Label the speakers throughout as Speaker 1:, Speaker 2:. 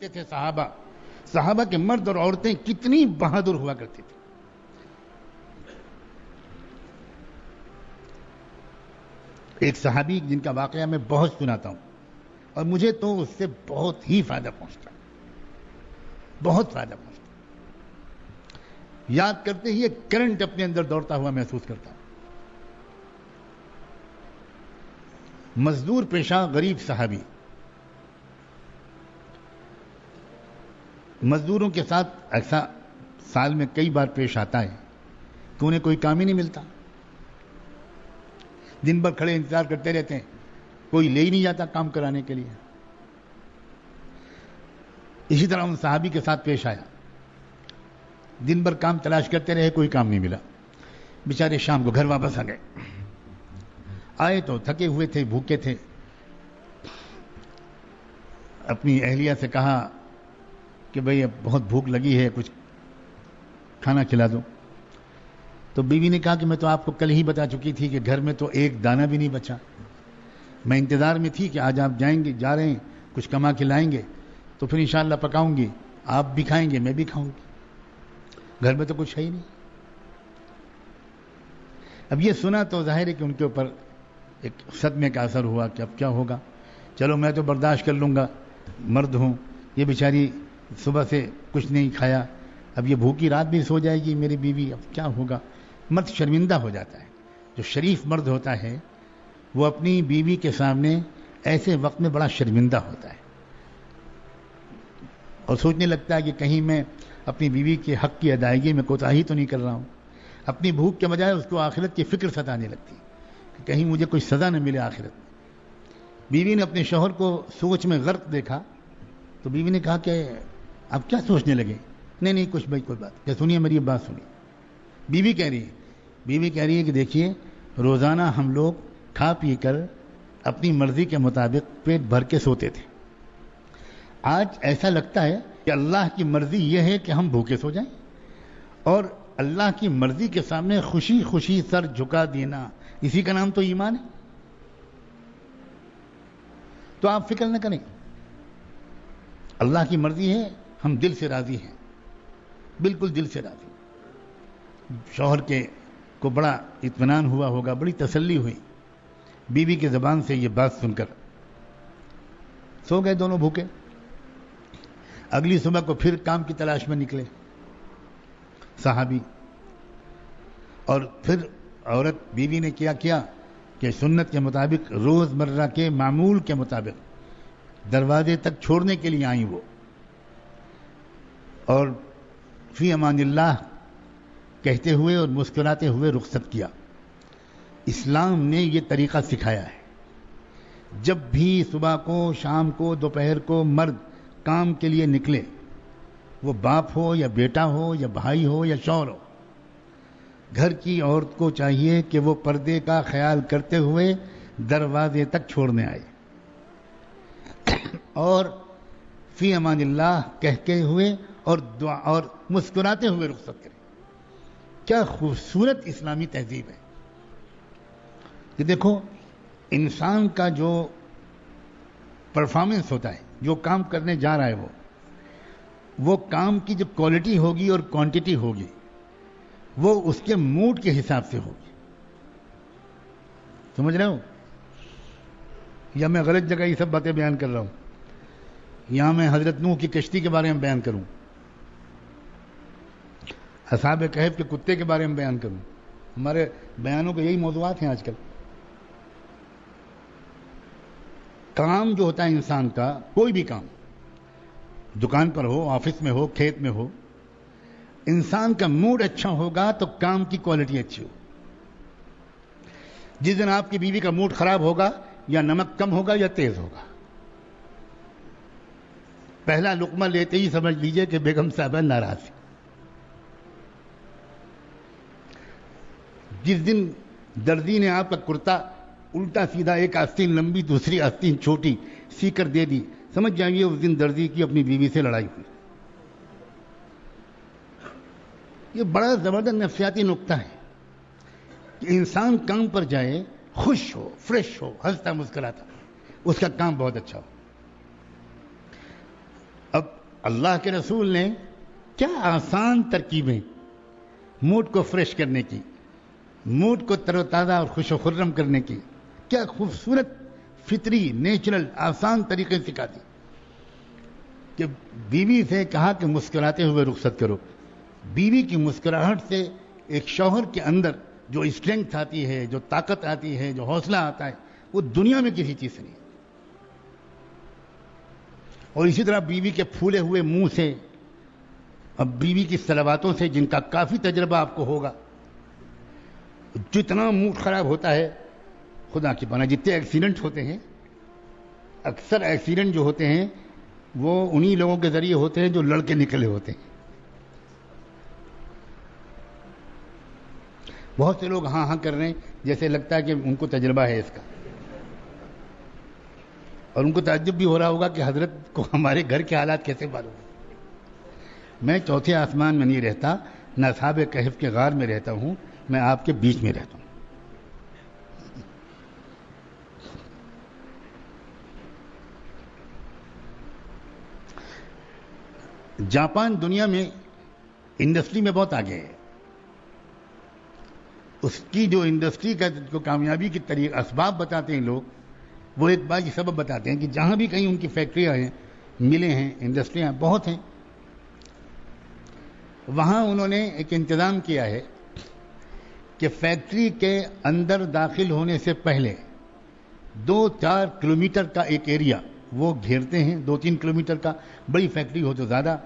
Speaker 1: کرتے تھے صحابہ کے مرد اور عورتیں کتنی بہادر ہوا کرتی تھی. ایک صحابی جن کا واقعہ میں بہت سناتا ہوں اور مجھے تو اس سے بہت ہی فائدہ پہنچتا، بہت فائدہ پہنچتا. یاد کرتے ہی ایک کرنٹ اپنے اندر دوڑتا ہوا محسوس کرتا ہوں. مزدور پیشہ غریب صحابی، مزدوروں کے ساتھ ایسا سال میں کئی بار پیش آتا ہے کہ انہیں کوئی کام ہی نہیں ملتا. دن بھر کھڑے انتظار کرتے رہتے ہیں، کوئی لے ہی نہیں جاتا کام کرانے کے لیے. اسی طرح ان صحابی کے ساتھ پیش آیا. دن بھر کام تلاش کرتے رہے، کوئی کام نہیں ملا. بیچارے شام کو گھر واپس آ گئے. آئے تو تھکے ہوئے تھے، بھوکے تھے. اپنی اہلیہ سے کہا کہ بھئی اب بہت بھوک لگی ہے، کچھ کھانا کھلا دو. تو بیوی نے کہا کہ میں تو آپ کو کل ہی بتا چکی تھی کہ گھر میں تو ایک دانہ بھی نہیں بچا. میں انتظار میں تھی کہ آج آپ جا رہے ہیں، کچھ کما کے لائیں گے تو پھر انشاءاللہ پکاؤں گی، آپ بھی کھائیں گے، میں بھی کھاؤں گی. گھر میں تو کچھ ہے ہی نہیں. اب یہ سنا تو ظاہر ہے کہ ان کے اوپر ایک صدمے کا اثر ہوا کہ اب کیا ہوگا. چلو میں تو برداشت کر لوں گا، مرد ہوں. یہ بیچاری صبح سے کچھ نہیں کھایا، اب یہ بھوکی رات بھی سو جائے گی میری بیوی، اب کیا ہوگا. مرد شرمندہ ہو جاتا ہے. جو شریف مرد ہوتا ہے وہ اپنی بیوی کے سامنے ایسے وقت میں بڑا شرمندہ ہوتا ہے اور سوچنے لگتا ہے کہ کہیں میں اپنی بیوی کے حق کی ادائیگی میں کوتاہی تو نہیں کر رہا ہوں. اپنی بھوک کے بجائے اس کو آخرت کی فکر ستانے لگتی کہ کہیں مجھے کوئی سزا نہ ملے آخرت میں. بیوی نے اپنے شوہر کو سوچ میں غرق دیکھا تو بیوی نے کہا کہ آپ کیا سوچنے لگے؟ نہیں کچھ بھائی کوئی بات. کہ سنیے میری بات سنیے. بیوی کہہ رہی ہے کہ دیکھیے روزانہ ہم لوگ کھا پی کر اپنی مرضی کے مطابق پیٹ بھر کے سوتے تھے. آج ایسا لگتا ہے کہ اللہ کی مرضی یہ ہے کہ ہم بھوکے سو جائیں، اور اللہ کی مرضی کے سامنے خوشی خوشی سر جھکا دینا، اسی کا نام تو ایمان ہے. تو آپ فکر نہ کریں، اللہ کی مرضی ہے، ہم دل سے راضی ہیں، بالکل دل سے راضی. شوہر کو بڑا اطمینان ہوا ہوگا، بڑی تسلی ہوئی بیوی کی زبان سے یہ بات سن کر. سو گئے دونوں بھوکے. اگلی صبح کو پھر کام کی تلاش میں نکلے صحابی. اور پھر عورت بیوی نے کیا کہ سنت کے مطابق روز مرہ کے معمول کے مطابق دروازے تک چھوڑنے کے لیے آئیں وہ، اور فی امان اللہ کہتے ہوئے اور مسکراتے ہوئے رخصت کیا. اسلام نے یہ طریقہ سکھایا ہے. جب بھی صبح کو، شام کو، دوپہر کو مرد کام کے لیے نکلے، وہ باپ ہو یا بیٹا ہو یا بھائی ہو یا شوہر ہو، گھر کی عورت کو چاہیے کہ وہ پردے کا خیال کرتے ہوئے دروازے تک چھوڑنے آئے اور فی امان اللہ کہتے ہوئے اور دعا اور مسکراتے ہوئے رخصت کرے. کیا خوبصورت اسلامی تہذیب ہے. کہ دیکھو انسان کا جو پرفارمنس ہوتا ہے، جو کام کرنے جا رہا ہے، وہ کام کی جو کوالٹی ہوگی اور کوانٹٹی ہوگی وہ اس کے موڈ کے حساب سے ہوگی. سمجھ رہے ہو؟ یا میں غلط جگہ یہ سب باتیں بیان کر رہا ہوں؟ یہاں میں حضرت نوح کی کشتی کے بارے میں بیان کروں، اصحاب کہف کے کتے کے بارے میں بیان کروں؟ ہمارے بیانوں کے یہی موضوعات ہیں آج کل. کام جو ہوتا ہے انسان کا، کوئی بھی کام، دکان پر ہو، آفس میں ہو، کھیت میں ہو، انسان کا موڈ اچھا ہوگا تو کام کی کوالٹی اچھی ہو. جس دن آپ کی بیوی کا موڈ خراب ہوگا، یا نمک کم ہوگا یا تیز ہوگا، پہلا لقمہ لیتے ہی سمجھ لیجئے کہ بیگم صاحبہ ناراض ہے. جس دن درزی نے آپ کا کرتا الٹا سیدھا، ایک آستین لمبی دوسری آستین چھوٹی سی کر دے دی، سمجھ جائیے اس دن درزی کی اپنی بیوی سے لڑائی ہوئی. یہ بڑا زبردست نفسیاتی نقطہ ہے کہ انسان کام پر جائے خوش ہو، فریش ہو، ہنستا مسکراتا، اس کا کام بہت اچھا ہو. اب اللہ کے رسول نے کیا آسان ترکیبیں موڈ کو فریش کرنے کی، موڈ کو تر و تازہ اور خوش و خرم کرنے کی کیا خوبصورت فطری نیچرل آسان طریقے سکھا دی کہ بیوی سے کہا کہ مسکراتے ہوئے رخصت کرو. بیوی کی مسکراہٹ سے ایک شوہر کے اندر جو اسٹرینتھ آتی ہے، جو طاقت آتی ہے، جو حوصلہ آتا ہے، وہ دنیا میں کسی چیز سے نہیں. اور اسی طرح بیوی کے پھولے ہوئے منہ سے، اب بیوی کی صلواتوں سے جن کا کافی تجربہ آپ کو ہوگا، جتنا موڈ خراب ہوتا ہے خدا کی پناہ، جتنے ایکسیڈنٹ ہوتے ہیں، اکثر ایکسیڈنٹ جو ہوتے ہیں وہ انہی لوگوں کے ذریعے ہوتے ہیں جو لڑکے نکلے ہوتے ہیں. بہت سے لوگ ہاں ہاں کر رہے ہیں جیسے لگتا ہے کہ ان کو تجربہ ہے اس کا، اور ان کو تعجب بھی ہو رہا ہوگا کہ حضرت کو ہمارے گھر کے حالات کیسے معلوم ہیں. میں چوتھے آسمان میں نہیں رہتا، نہ اصحاب کہف کے غار میں رہتا ہوں، میں آپ کے بیچ میں رہتا ہوں. جاپان دنیا میں انڈسٹری میں بہت آگے ہے. اس کی جو انڈسٹری کا جو کامیابی کے طریقے اسباب بتاتے ہیں لوگ، وہ ایک بات یہ سبب بتاتے ہیں کہ جہاں بھی کہیں ان کی فیکٹریاں ہیں، ملیں ہیں، انڈسٹریاں بہت ہیں، وہاں انہوں نے ایک انتظام کیا ہے کہ فیکٹری کے اندر داخل ہونے سے پہلے 2-4 کلومیٹر کا ایک ایریا وہ گھیرتے ہیں، 2-3 کلومیٹر کا، بڑی فیکٹری ہو تو زیادہ،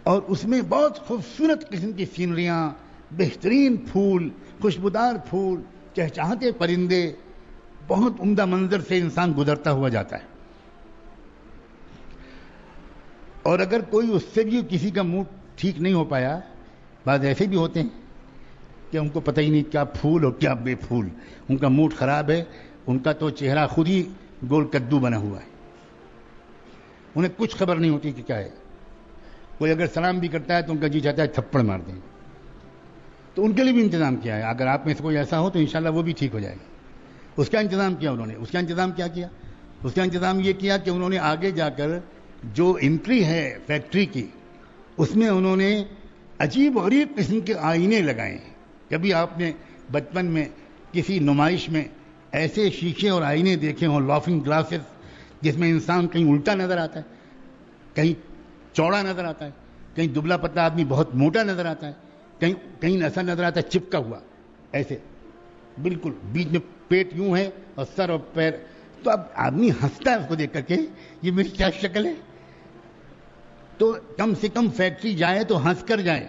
Speaker 1: اور اس میں بہت خوبصورت قسم کی سینریاں، بہترین پھول، خوشبودار پھول، چہچہاتے پرندے، بہت عمدہ منظر سے انسان گزرتا ہوا جاتا ہے. اور اگر کوئی اس سے بھی کسی کا موڈ ٹھیک نہیں ہو پایا، بعض ایسے بھی ہوتے ہیں کہ ان کو پتہ ہی نہیں کیا پھول اور کیا بے پھول، ان کا موڈ خراب ہے، ان کا تو چہرہ خود ہی گول کدو بنا ہوا ہے، انہیں کچھ خبر نہیں ہوتی کہ کیا ہے. کوئی اگر سلام بھی کرتا ہے تو ان کا جی چاہتا ہے تھپڑ مار دیں. تو ان کے لیے بھی انتظام کیا ہے، اگر آپ میں سے کوئی ایسا ہو تو انشاءاللہ وہ بھی ٹھیک ہو جائے گا. اس کا انتظام کیا انہوں نے، اس کا انتظام کیا کیا، اس کا انتظام یہ کیا کہ انہوں نے آگے جا کر جو انٹری ہے فیکٹری کی، اس میں انہوں نے عجیب غریب قسم کے آئینے لگائے ہیں. کبھی آپ نے بچپن میں کسی نمائش میں ایسے شیشے اور آئینے دیکھے ہوں، لافنگ گلاسز، جس میں انسان کہیں الٹا نظر آتا ہے، کہیں چوڑا نظر آتا ہے، کہیں دبلا پتلا آدمی بہت موٹا نظر آتا ہے، کہیں ایسا نظر آتا ہے چپکا ہوا، ایسے بالکل بیچ میں پیٹ یوں ہے اور سر اور پیر. تو اب آدمی ہنستا ہے اس کو دیکھ کر کے، یہ میری کیا شکل ہے. تو کم سے کم فیکٹری جائے تو ہنس کر جائے،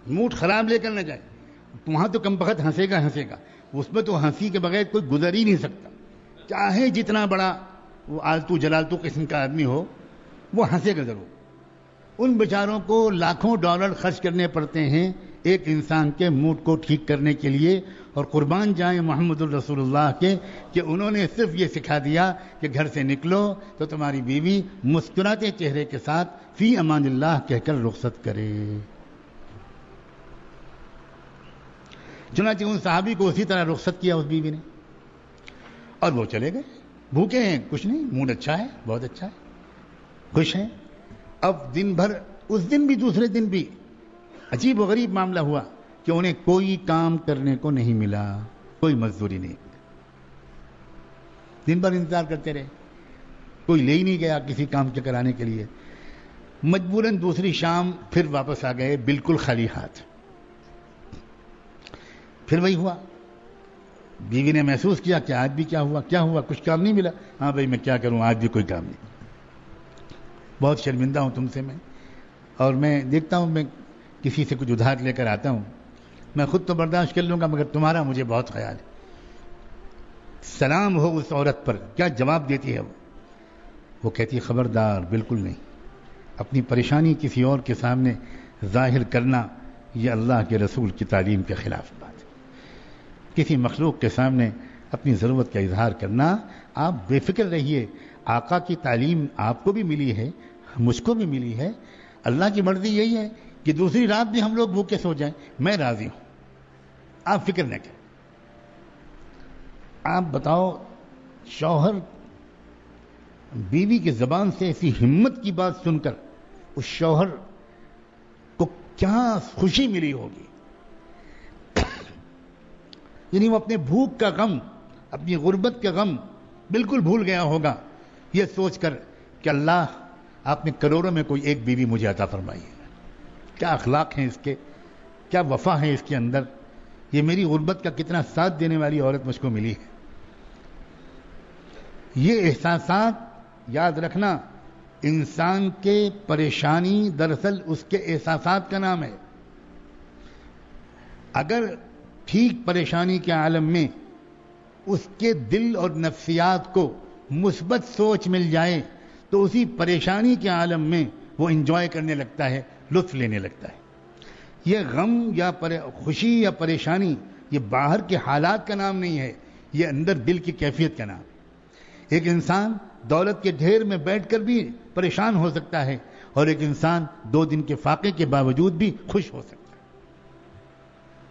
Speaker 1: موڈ خراب لے کر نہ جائے. وہاں تو کم بخت ہنسے گا، اس میں تو ہنسی کے بغیر کوئی گزر ہی نہیں سکتا، چاہے جتنا بڑا وہ آلتو جلالتو قسم کا آدمی ہو، وہ ہنسے گا ضرور. ان بیچاروں کو لاکھوں ڈالر خرچ کرنے پڑتے ہیں ایک انسان کے موڈ کو ٹھیک کرنے کے لیے، اور قربان جائیں محمد الرسول اللہ کے کہ انہوں نے صرف یہ سکھا دیا کہ گھر سے نکلو تو تمہاری بیوی مسکراتے چہرے کے ساتھ فی امان اللہ کہہ کر رخصت کرے. چنانچہ ان صحابی کو اسی طرح رخصت کیا اس بیوی نے، اور وہ چلے گئے. بھوکے ہیں، کچھ نہیں، موڈ اچھا ہے، بہت اچھا ہے، خوش ہیں. اب دن بھر، اس دن بھی دوسرے دن بھی عجیب و غریب معاملہ ہوا کہ انہیں کوئی کام کرنے کو نہیں ملا، کوئی مزدوری نہیں. دن بھر انتظار کرتے رہے، کوئی لے ہی نہیں گیا کسی کام کے کرانے کے لیے. مجبوراً دوسری شام پھر واپس آ گئے بالکل خالی ہاتھ. پھر وہی ہوا. بیوی نے محسوس کیا کہ آج بھی کیا ہوا، کچھ کام نہیں ملا. ہاں بھائی میں کیا کروں، آج بھی کوئی کام نہیں. بہت شرمندہ ہوں تم سے میں، اور میں دیکھتا ہوں میں کسی سے کچھ ادھار لے کر آتا ہوں، میں خود تو برداشت کر لوں گا مگر تمہارا مجھے بہت خیال ہے. سلام ہو اس عورت پر، کیا جواب دیتی ہے وہ کہتی ہے خبردار، بالکل نہیں. اپنی پریشانی کسی اور کے سامنے ظاہر کرنا یہ اللہ کے رسول کی تعلیم کے خلاف بات ہے. کسی مخلوق کے سامنے اپنی ضرورت کا اظہار کرنا، آپ بے فکر رہیے. آقا کی تعلیم آپ کو بھی ملی ہے، مجھ کو بھی ملی ہے. اللہ کی مرضی یہی ہے کہ دوسری رات بھی ہم لوگ بھوکے سو جائیں، میں راضی ہوں، آپ فکر نہ کریں. آپ بتاؤ، شوہر بیوی کی زبان سے ایسی ہمت کی بات سن کر اس شوہر کو کیا خوشی ملی ہوگی. یعنی وہ اپنے بھوک کا غم، اپنی غربت کا غم بالکل بھول گیا ہوگا یہ سوچ کر کہ اللہ آپ نے کروڑوں میں کوئی ایک بیوی مجھے عطا فرمائی ہے. کیا اخلاق ہیں اس کے، کیا وفا ہے اس کے اندر. یہ میری غربت کا کتنا ساتھ دینے والی عورت مجھ کو ملی ہے. یہ احساسات یاد رکھنا، انسان کے پریشانی دراصل اس کے احساسات کا نام ہے. اگر ٹھیک پریشانی کے عالم میں اس کے دل اور نفسیات کو مثبت سوچ مل جائے تو اسی پریشانی کے عالم میں وہ انجوائے کرنے لگتا ہے، لطف لینے لگتا ہے. یہ غم یا خوشی یا پریشانی یہ باہر کے حالات کا نام نہیں ہے، یہ اندر دل کی کیفیت کا نام ہے. ایک انسان دولت کے ڈھیر میں بیٹھ کر بھی پریشان ہو سکتا ہے اور ایک انسان 2 دن کے فاقے کے باوجود بھی خوش ہو سکتا ہے.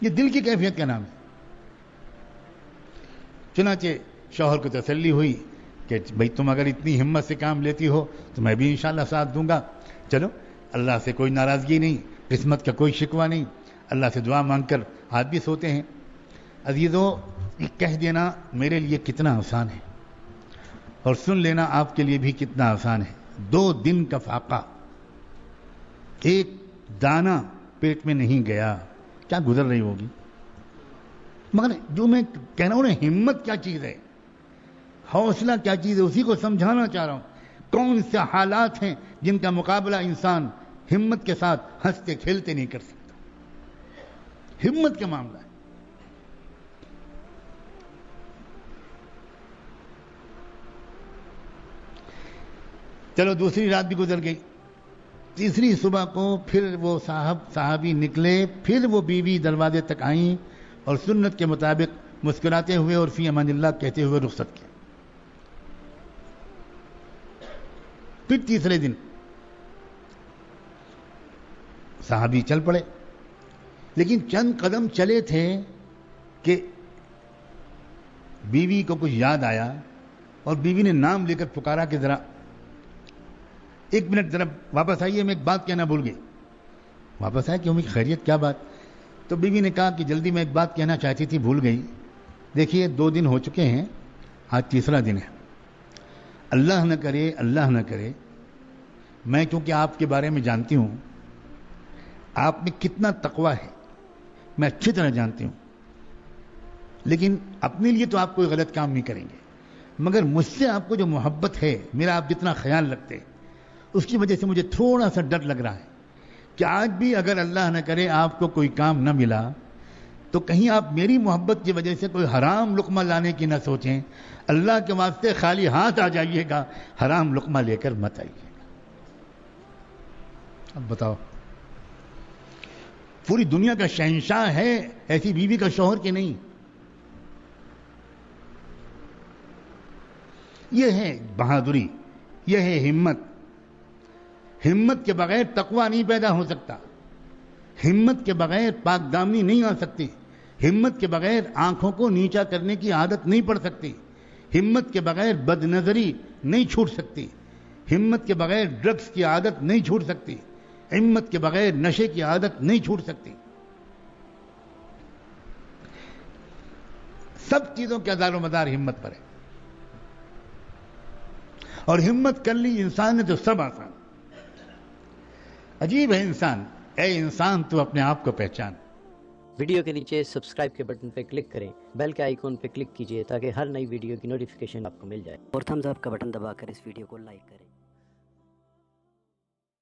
Speaker 1: یہ دل کی کیفیت کا نام ہے. چنانچہ شوہر کو تسلی ہوئی کہ بھئی تم اگر اتنی ہمت سے کام لیتی ہو تو میں بھی انشاءاللہ ساتھ دوں گا. چلو، اللہ سے کوئی ناراضگی نہیں، قسمت کا کوئی شکوہ نہیں، اللہ سے دعا مانگ کر ہاتھ بھی سوتے ہیں. عزیزو، کہہ دینا میرے لیے کتنا آسان ہے اور سن لینا آپ کے لیے بھی کتنا آسان ہے. 2 دن کا فاقہ، ایک دانہ پیٹ میں نہیں گیا، کیا گزر رہی ہوگی. مگر جو میں کہہ رہا ہوں نا، ہمت کیا چیز ہے، حوصلہ کیا چیز ہے، اسی کو سمجھانا چاہ رہا ہوں. کون سے حالات ہیں جن کا مقابلہ انسان ہمت کے ساتھ ہنستے کھیلتے نہیں کر سکتا. ہمت کا معاملہ ہے. چلو، دوسری رات بھی گزر گئی. تیسری صبح کو پھر وہ صحابی نکلے، پھر وہ بیوی دروازے تک آئیں اور سنت کے مطابق مسکراتے ہوئے اور فی امان اللہ کہتے ہوئے رخصت کیا. پھر تیسرے دن صحابی چل پڑے، لیکن چند قدم چلے تھے کہ بیوی کو کچھ یاد آیا اور بیوی نے نام لے کر پکارا کہ ذرا 1 منٹ ذرا واپس آئیے، میں ایک بات کہنا بھول گئی. واپس آئے کہ امی خیریت، کیا بات؟ تو بیوی نے کہا کہ جلدی میں ایک بات کہنا چاہتی تھی، بھول گئی. دیکھیے 2 دن ہو چکے ہیں، آج تیسرا دن ہے. اللہ نہ کرے میں چونکہ آپ کے بارے میں جانتی ہوں آپ میں کتنا تقویٰ ہے، میں اچھی طرح جانتی ہوں، لیکن اپنے لیے تو آپ کوئی غلط کام نہیں کریں گے، مگر مجھ سے آپ کو جو محبت ہے، میرا آپ جتنا خیال رکھتے ہیں، اس کی وجہ سے مجھے تھوڑا سا ڈر لگ رہا ہے کہ آج بھی اگر اللہ نہ کرے آپ کو کوئی کام نہ ملا تو کہیں آپ میری محبت کی وجہ سے کوئی حرام لقمہ لانے کی نہ سوچیں. اللہ کے واسطے خالی ہاتھ آ جائیے گا، حرام لقمہ لے کر مت آئیے گا. اب بتاؤ، پوری دنیا کا شہنشاہ ہے ایسی بیوی کا شوہر کہ نہیں؟ یہ ہے بہادری، یہ ہے ہمت. ہمت کے بغیر تقویٰ نہیں پیدا ہو سکتا، ہمت کے بغیر پاک دامنی نہیں آ سکتی، ہمت کے بغیر آنکھوں کو نیچا کرنے کی عادت نہیں پڑ سکتی، ہمت کے بغیر بد نظری نہیں چھوٹ سکتی، ہمت کے بغیر ڈرگس کی عادت نہیں چھوٹ سکتی، ہمت کے بغیر نشے کی عادت نہیں چھوٹ سکتی. سب چیزوں کا دار و مدار ہمت پر ہے، اور ہمت کر لی انسان نے تو سب آسان. عجیب ہے انسان. اے انسان تو اپنے آپ کو پہچان.
Speaker 2: ویڈیو کے نیچے سبسکرائب کے بٹن پہ کلک کریں، بیل کے آئیکن پہ کلک کیجئے تاکہ ہر نئی ویڈیو کی نوٹیفیکیشن آپ کو مل جائے، اور تھمز اپ کا بٹن دبا کر اس ویڈیو کو لائک کریں.